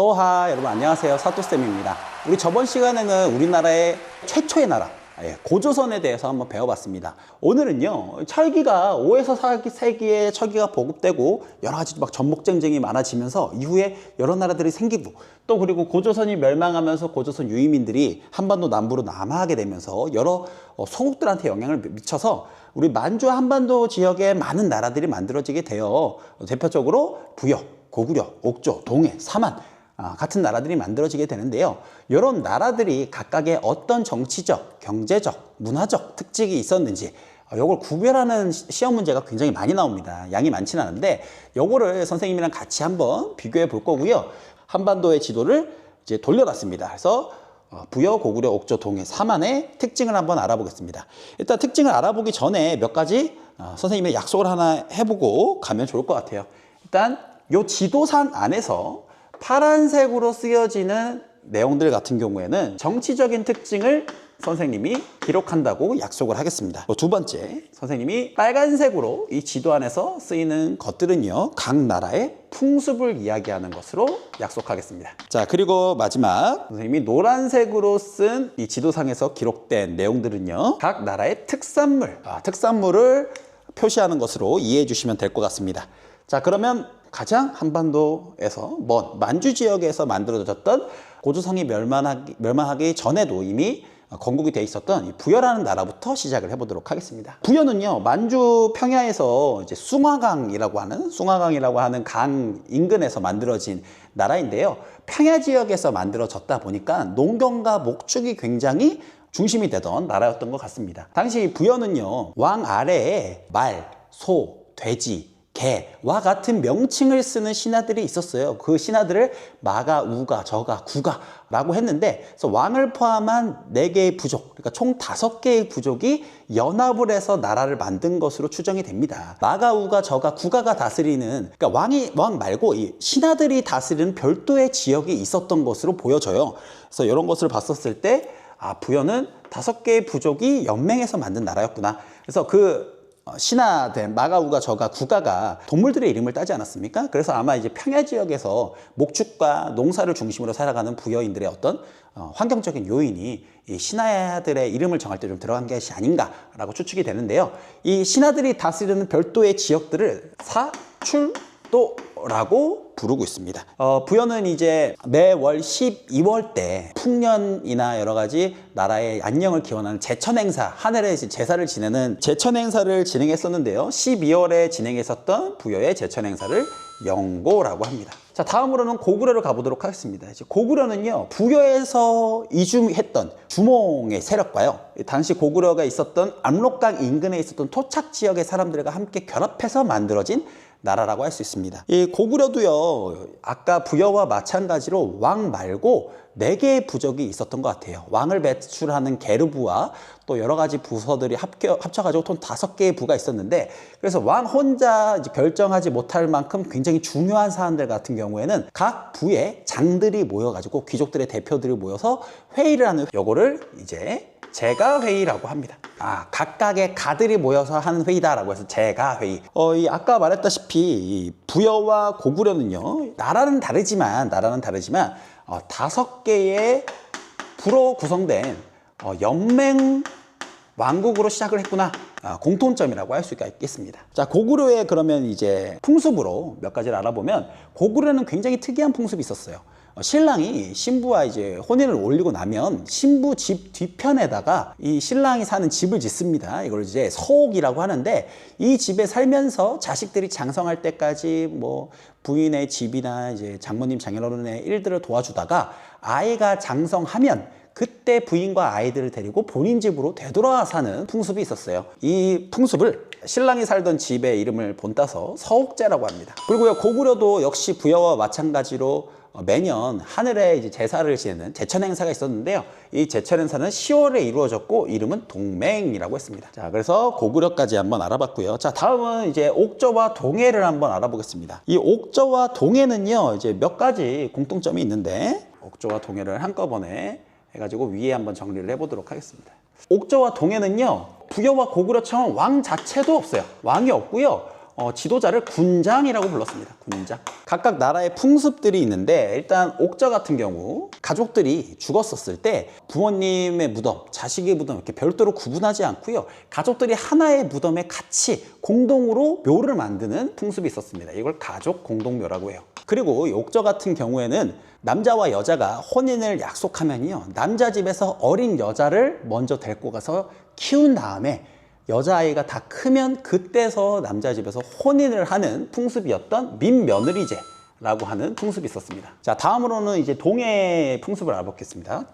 또하 여러분 안녕하세요. 사또쌤입니다. 우리 저번 시간에는 우리나라의 최초의 나라 고조선에 대해서 한번 배워봤습니다. 오늘은요, 철기가 5에서 4세기에 철기가 보급되고 여러 가지 막 전목쟁쟁이 많아지면서 이후에 여러 나라들이 생기고 또 그리고 고조선이 멸망하면서 고조선 유의민들이 한반도 남부로 남하하게 되면서 여러 소국들한테 영향을 미쳐서 우리 만주 한반도 지역에 많은 나라들이 만들어지게 되어 대표적으로 부여, 고구려, 옥조, 동해, 사만 같은 나라들이 만들어지게 되는데요. 이런 나라들이 각각의 어떤 정치적, 경제적, 문화적 특징이 있었는지 이걸 구별하는 시험 문제가 굉장히 많이 나옵니다. 양이 많지는 않은데 이거를 선생님이랑 같이 한번 비교해 볼 거고요. 한반도의 지도를 이제 돌려놨습니다. 그래서 부여, 고구려, 옥조, 동해, 사만의 특징을 한번 알아보겠습니다. 일단 특징을 알아보기 전에 몇 가지 선생님의 약속을 하나 해보고 가면 좋을 것 같아요. 일단 이 지도상 안에서 파란색으로 쓰여지는 내용들 같은 경우에는 정치적인 특징을 선생님이 기록한다고 약속을 하겠습니다. 두 번째, 선생님이 빨간색으로 이 지도 안에서 쓰이는 것들은요, 각 나라의 풍습을 이야기하는 것으로 약속하겠습니다. 자, 그리고 마지막 선생님이 노란색으로 쓴 이 지도상에서 기록된 내용들은요, 각 나라의 특산물을 표시하는 것으로 이해해 주시면 될 것 같습니다. 자, 그러면 가장 한반도에서 먼 만주 지역에서 만들어졌던 고조선이 멸망하기 전에도 이미 건국이 돼 있었던 이 부여라는 나라부터 시작을 해보도록 하겠습니다. 부여는요, 만주 평야에서 이제 숭화강이라고 하는 강 인근에서 만들어진 나라인데요. 평야 지역에서 만들어졌다 보니까 농경과 목축이 굉장히 중심이 되던 나라였던 것 같습니다. 당시 부여는요, 왕 아래에 말, 소, 돼지, 개와 같은 명칭을 쓰는 신하들이 있었어요. 그 신하들을 마가, 우가, 저가, 구가라고 했는데, 그래서 왕을 포함한 4개의 부족, 그러니까 총 5개의 부족이 연합을 해서 나라를 만든 것으로 추정이 됩니다. 마가, 우가, 저가, 구가가 다스리는, 그러니까 왕 말고 이 신하들이 다스리는 별도의 지역이 있었던 것으로 보여져요. 그래서 이런 것을 봤었을 때, 부여는 5개의 부족이 연맹해서 만든 나라였구나. 그래서 그 신하들 마가, 우가, 저가, 구가가 동물들의 이름을 따지 않았습니까? 그래서 아마 이제 평야 지역에서 목축과 농사를 중심으로 살아가는 부여인들의 어떤 환경적인 요인이 이 신하들의 이름을 정할 때 좀 들어간 것이 아닌가라고 추측이 되는데요. 이 신하들이 다스리는 별도의 지역들을 사출도라고 부르고 있습니다. 부여는 이제 매월 12월 때 풍년이나 여러 가지 나라의 안녕을 기원하는 제천 행사, 하늘의 제사를 지내는 제천 행사를 진행했었는데요. 12월에 진행했었던 부여의 제천 행사를 영고라고 합니다. 자, 다음으로는 고구려를 가보도록 하겠습니다. 이제 고구려는요, 부여에서 이주했던 주몽의 세력과요, 당시 고구려가 있었던 압록강 인근에 있었던 토착 지역의 사람들과 함께 결합해서 만들어진 나라라고 할 수 있습니다. 이 고구려도요, 아까 부여와 마찬가지로 왕 말고 4개의 부족이 있었던 것 같아요. 왕을 배출하는 게르부와 또 여러 가지 부서들이 합쳐가지고 총 5개의 부가 있었는데, 그래서 왕 혼자 이제 결정하지 못할 만큼 굉장히 중요한 사안들 같은 경우에는 각 부의 장들이 모여가지고 귀족들의 대표들이 모여서 회의를 하는, 요거를 이제 제가회의라고 합니다. 각각의 가들이 모여서 하는 회의다라고 해서 제가회의. 아까 말했다시피 이 부여와 고구려는요, 나라는 다르지만 5개의 부로 구성된 연맹 왕국으로 시작을 했구나. 공통점이라고 할 수가 있겠습니다. 자, 고구려의 그러면 이제 풍습으로 몇 가지를 알아보면, 고구려는 굉장히 특이한 풍습이 있었어요. 신랑이 신부와 이제 혼인을 올리고 나면 신부 집 뒤편에다가 이 신랑이 사는 집을 짓습니다. 이걸 이제 서옥이라고 하는데, 이 집에 살면서 자식들이 장성할 때까지 뭐 부인의 집이나 이제 장모님, 장인어른의 일들을 도와주다가 아이가 장성하면 그때 부인과 아이들을 데리고 본인 집으로 되돌아 사는 풍습이 있었어요. 이 풍습을 신랑이 살던 집의 이름을 본따서 서옥제라고 합니다. 그리고요, 고구려도 역시 부여와 마찬가지로 매년 하늘에 이제 제사를 지내는 제천 행사가 있었는데요. 이 제천 행사는 10월에 이루어졌고 이름은 동맹이라고 했습니다. 자, 그래서 고구려까지 한번 알아봤고요. 자, 다음은 이제 옥저와 동해를 한번 알아보겠습니다. 이 옥저와 동해는요, 이제 몇 가지 공통점이 있는데, 옥저와 동해를 한꺼번에 해가지고 위에 한번 정리를 해보도록 하겠습니다. 옥저와 동해는요, 부여와 고구려처럼 왕 자체도 없어요. 왕이 없고요. 지도자를 군장이라고 불렀습니다. 군장. 각각 나라의 풍습들이 있는데 일단 옥저 같은 경우 가족들이 죽었었을 때 부모님의 무덤, 자식의 무덤 이렇게 별도로 구분하지 않고요. 가족들이 하나의 무덤에 같이 공동으로 묘를 만드는 풍습이 있었습니다. 이걸 가족 공동묘라고 해요. 그리고 이 옥저 같은 경우에는 남자와 여자가 혼인을 약속하면요. 남자 집에서 어린 여자를 먼저 데리고 가서 키운 다음에 여자아이가 다 크면 그때서 남자 집에서 혼인을 하는 풍습이었던 민며느리제라고 하는 풍습이 있었습니다. 자, 다음으로는 이제 동해 풍습을 알아보겠습니다.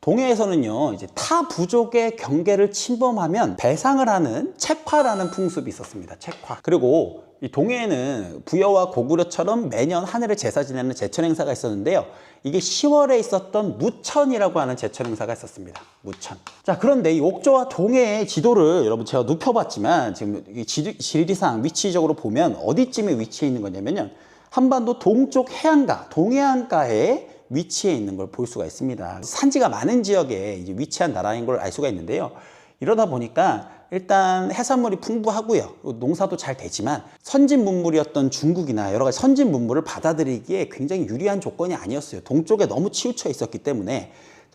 동해에서는요, 이제 타 부족의 경계를 침범하면 배상을 하는 책화라는 풍습이 있었습니다. 책화. 그리고 이 동해에는 부여와 고구려처럼 매년 한 해를 제사 지내는 제천 행사가 있었는데요. 이게 10월에 있었던 무천이라고 하는 제천 행사가 있었습니다. 무천. 자, 그런데 이 옥저와 동해의 지도를 여러분 제가 눕혀봤지만 지금 이 지리상 위치적으로 보면 어디쯤에 위치해 있는 거냐면요. 한반도 동쪽 해안가, 동해안가에 위치해 있는 걸 볼 수가 있습니다. 산지가 많은 지역에 이제 위치한 나라인 걸 알 수가 있는데요. 이러다 보니까 일단 해산물이 풍부하고요. 농사도 잘 되지만 선진 문물이었던 중국이나 여러 가지 선진 문물을 받아들이기에 굉장히 유리한 조건이 아니었어요. 동쪽에 너무 치우쳐 있었기 때문에.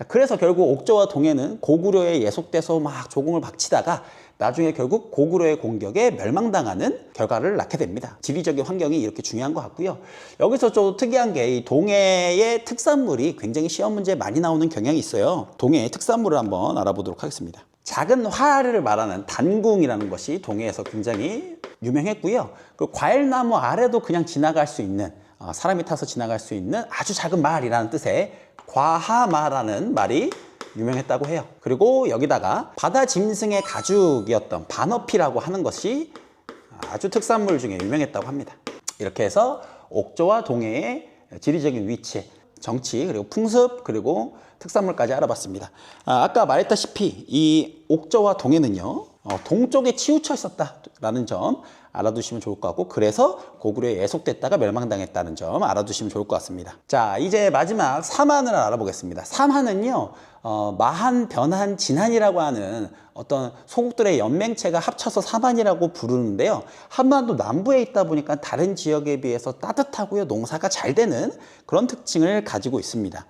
그래서 결국 옥저와 동해는 고구려에 예속돼서 막 조공을 박치다가 나중에 결국 고구려의 공격에 멸망당하는 결과를 낳게 됩니다. 지리적인 환경이 이렇게 중요한 것 같고요. 여기서 좀 특이한 게 이 동해의 특산물이 굉장히 시험 문제에 많이 나오는 경향이 있어요. 동해의 특산물을 한번 알아보도록 하겠습니다. 작은 화를 말하는 단궁이라는 것이 동해에서 굉장히 유명했고요. 그 과일나무 아래도 그냥 지나갈 수 있는, 사람이 타서 지나갈 수 있는 아주 작은 말이라는 뜻의 과하마라는 말이 유명했다고 해요. 그리고 여기다가 바다 짐승의 가죽이었던 반어피라고 하는 것이 아주 특산물 중에 유명했다고 합니다. 이렇게 해서 옥저와 동해의 지리적인 위치, 정치, 그리고 풍습, 그리고 특산물까지 알아봤습니다. 아까 말했다시피 이 옥저와 동해는요, 동쪽에 치우쳐 있었다라는 점 알아두시면 좋을 것 같고, 그래서 고구려에 예속됐다가 멸망당했다는 점 알아두시면 좋을 것 같습니다. 자, 이제 마지막 삼한을 알아보겠습니다. 삼한은요, 마한, 변한, 진한이라고 하는 어떤 소국들의 연맹체가 합쳐서 삼한이라고 부르는데요. 한반도 남부에 있다 보니까 다른 지역에 비해서 따뜻하고요, 농사가 잘 되는 그런 특징을 가지고 있습니다.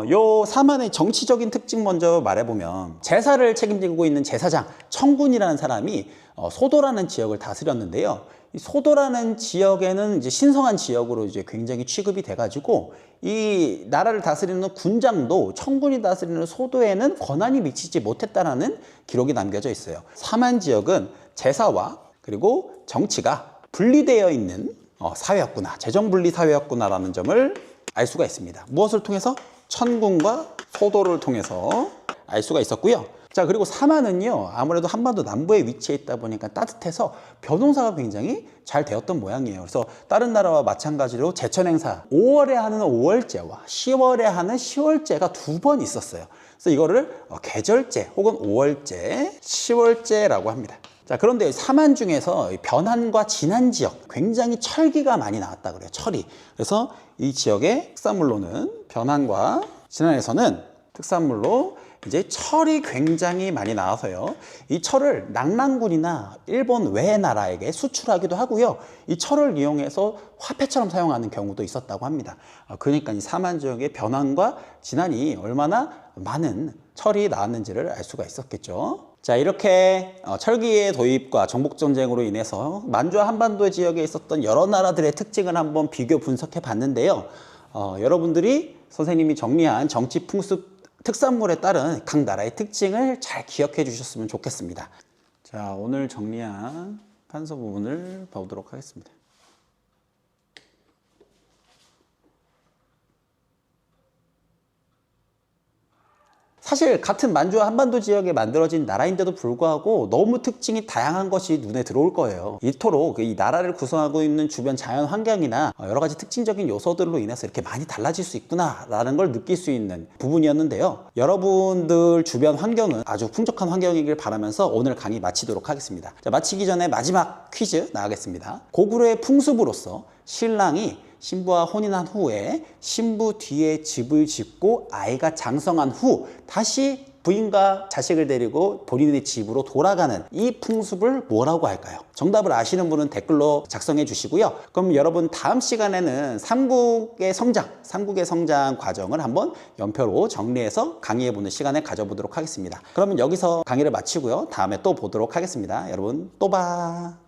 요 삼한의 정치적인 특징 먼저 말해보면, 제사를 책임지고 있는 제사장 청군이라는 사람이 소도라는 지역을 다스렸는데요. 이 소도라는 지역에는 이제 신성한 지역으로 이제 굉장히 취급이 돼가지고 이 나라를 다스리는 군장도 청군이 다스리는 소도에는 권한이 미치지 못했다라는 기록이 남겨져 있어요. 삼한 지역은 제사와 그리고 정치가 분리되어 있는 사회였구나, 재정분리 사회였구나라는 점을 알 수가 있습니다. 무엇을 통해서? 천군과 소도를 통해서 알 수가 있었고요. 자, 그리고 삼한은요, 아무래도 한반도 남부에 위치해 있다 보니까 따뜻해서 벼농사가 굉장히 잘 되었던 모양이에요. 그래서 다른 나라와 마찬가지로 제천 행사 5월에 하는 5월제와 10월에 하는 10월제가 두 번 있었어요. 그래서 이거를 계절제 혹은 5월제, 10월제라고 합니다. 자, 그런데 삼한 중에서 변한과 진한 지역, 굉장히 철기가 많이 나왔다 그래요. 철이. 그래서 이 지역의 특산물로는, 변한과 진한에서는 특산물로 이제 철이 굉장히 많이 나와서요, 이 철을 낙랑군이나 일본 외 나라에게 수출하기도 하고요, 이 철을 이용해서 화폐처럼 사용하는 경우도 있었다고 합니다. 그러니까 이 삼한 지역의 변한과 진한이 얼마나 많은 철이 나왔는지를 알 수가 있었겠죠. 자, 이렇게 철기의 도입과 정복전쟁으로 인해서 만주와 한반도 지역에 있었던 여러 나라들의 특징을 한번 비교 분석해 봤는데요. 여러분들이 선생님이 정리한 정치 풍습 특산물에 따른 각 나라의 특징을 잘 기억해 주셨으면 좋겠습니다. 자, 오늘 정리한 판서 부분을 보도록 하겠습니다. 사실 같은 만주와 한반도 지역에 만들어진 나라인데도 불구하고 너무 특징이 다양한 것이 눈에 들어올 거예요. 이토록 이 나라를 구성하고 있는 주변 자연 환경이나 여러 가지 특징적인 요소들로 인해서 이렇게 많이 달라질 수 있구나 라는 걸 느낄 수 있는 부분이었는데요. 여러분들 주변 환경은 아주 풍족한 환경이길 바라면서 오늘 강의 마치도록 하겠습니다. 자, 마치기 전에 마지막 퀴즈 나가겠습니다. 고구려의 풍습으로서 신랑이 신부와 혼인한 후에 신부 뒤에 집을 짓고 아이가 장성한 후 다시 부인과 자식을 데리고 본인의 집으로 돌아가는 이 풍습을 뭐라고 할까요? 정답을 아시는 분은 댓글로 작성해 주시고요. 그럼 여러분 다음 시간에는 삼국의 성장 과정을 한번 연표로 정리해서 강의해 보는 시간을 가져보도록 하겠습니다. 그러면 여기서 강의를 마치고요. 다음에 또 보도록 하겠습니다. 여러분 또 봐.